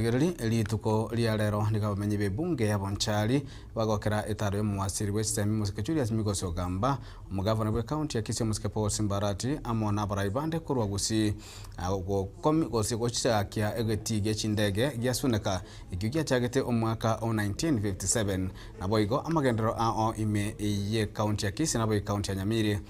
Elituko lialero nikamenye bebunge ya bonchali bagokera etaro mwasiri wesemi musike Julius Migos Ogamba umugavana we county ya Kisii musike Paul Simbarati amona baraibande kurwa gusi gosi gocha kya egeti gechindege gya Suneka igiya chagete omwaka 1957 naboigo amagendero ao ime ye county ya Kisii nabo county ya Nyamira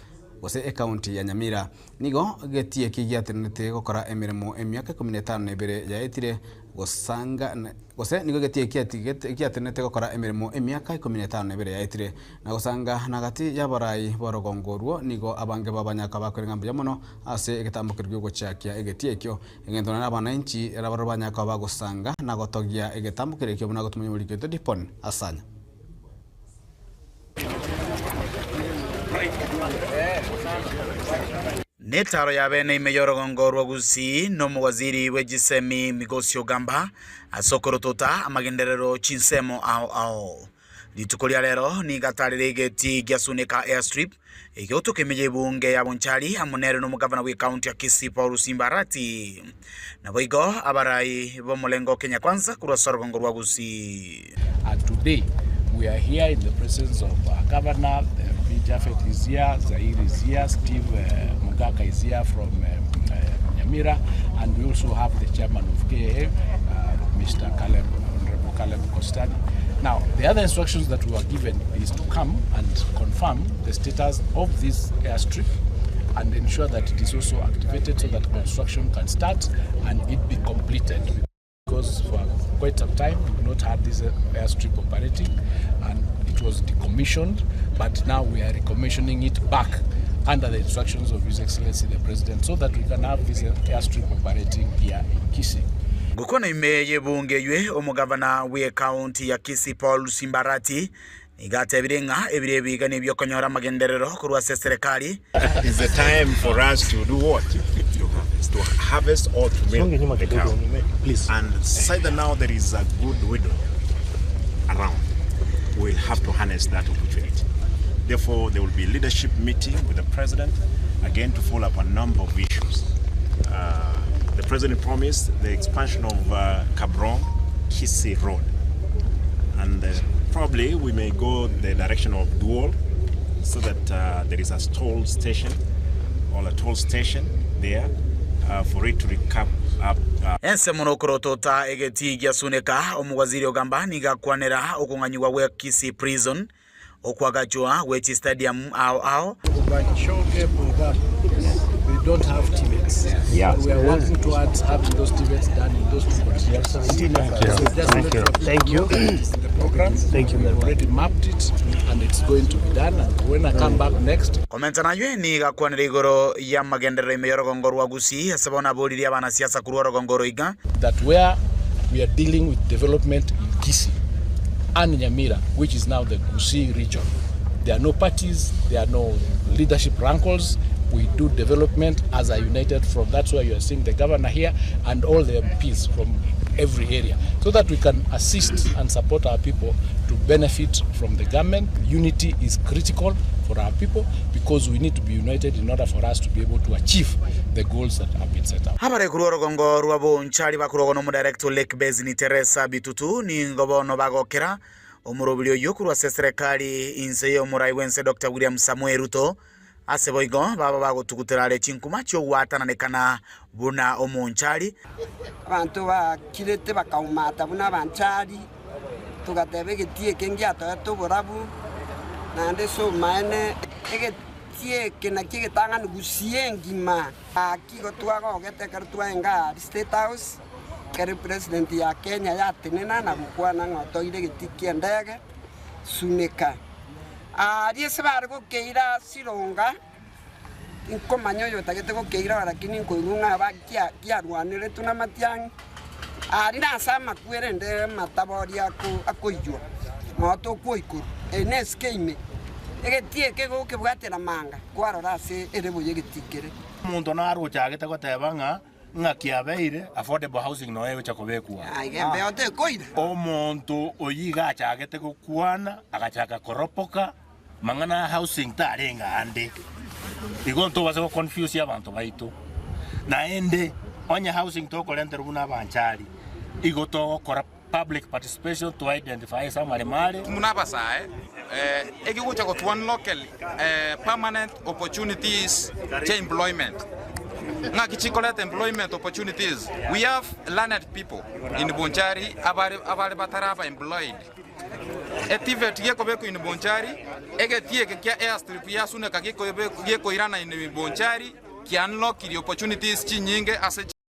gose county ya Nyamira nigo getie kigiatenete gokora emiremo emyaka 15 nebere yaetire gosanga gose nigo getie kiatenete gokora emiremo emyaka 15 nebere yaetire na gosanga nagati yabarai borogongorwo nigo abange babanyaka bakwerenga muno ase egetambukirwe gochakia egetie kyo engendo na abananchi rabarobanyaka bagosanga na gotogia egetambukire kyo buna gotumye muri keto dipon asanya Netaro ya bene imeyorogongorwa gusi no muwaziri we Getembe Migos Ogamba asokorotota amagenderero chinsemo ao litukolia lero ni gatarire geti gya Suneka Airstrip egyoto kemeje bunge ya bonchali amunere no mugavana we county ya Kisii Paul Simbarati naboigo abarai bomulengo Kenya kwanza kurwa sorogongorwa gusi. And today we are here in the presence of Governor Jafet is here, Zaire is here, Steve Mugaka is here from Nyamira, and we also have the chairman of KA, Mr. Honorable Caleb Costani. Now, the other instructions that we were given is to come and confirm the status of this airstrip and ensure that it is also activated so that construction can start and it be completed. Because for quite some time we've not had this airstrip operating and it was decommissioned, but now we are recommissioning it back under the instructions of His Excellency the President so that we can have this airstrip operating here in Kisii. Gukona imeye bunge ywe omugavana we county ya Kisii Paul Simbarati igatebirenga ebirebiga nebyo konyora magenderero kurwa serikali. It's the time for us to do what? To harvest all to milk the cow. Please. And either now there is a good widow around, we'll have to harness that opportunity. Therefore, there will be a leadership meeting with the president, again to follow up a number of issues. The president promised the expansion of Kabron-Kisii Road. And probably we may go the direction of dual so that there is a toll station or a toll station there. For it to recap up. Ense monokorotota egeti gya Suneka omugwaziri Ogamba niga kwanera okunganywa we Kisii prison okwagajwa we stadium ao we don't have TVETs. Yeah. We are working towards having those TVETs done in those two countries. Thank you. The program. Thank you. We've already mapped it and it's going to be done. And when I come back next. Komenta na ywe ni gakwanira igoro ya magendero imeyorogongorwa gusi asabona bodi ya bana siasa kurorogongoro iga. That where we are dealing with development in Kisii and Nyamira, which is now the Kisii region. There are no parties, there are no leadership rankles. We do development as a united front. That's why you are seeing the governor here and all the MPs from every area, so that we can assist and support our people to benefit from the government. Unity is critical for our people because we need to be united in order for us to be able to achieve the goals that have been set up. Habare kurorogongo rwabo nchali bakurogono mu director Lake Basin Teresa Bitutu ni ngobono bagokera omurobulyo yokurwa serikali inse yo murai wense Dr. William Samuel Ruto aseboigo baba bagotuguterale chinkuma cyo watananekana buna omunchali abantu bakirete bakaumata buna banchali tugatebe getie kengia to borabu nande so mane egetie kenaki getanga ngusiengima akigo twago getekar twenga State House kere president ya Kenya ya tenena na bukwana ngotoire getikie ndege Suneka riese bargo keira sironga inkomanyo yotagete go keira lakini nkoirunga bakia kiarwanire tuna matiang na sama kwerende matabori akoijwa moto koikuru eneskeime egetie kego kebwatera manga kwarora se ereboye getikere umuntu naruchagete gotebanga ngakiabeire affordable housing no ewe chakobekwa aigembe ote koire omuntu oyiga achagete gukwana agachaka koropoka mangana housing tarenga ande igonto base confuse abantu baitu na ende onya housing to kolenter buna banchari igoto kora public participation to identify some animal. Munaba sae egigucha go to local permanent opportunities to employment. Ngakichikolet employment opportunities. We have learned people in Bonchari abare batarava employed. Etivet yeko beko in Bonchari egetie ke airstrip ya Suneka yeko irana in Bonchari ki unlock the opportunities chinyinge as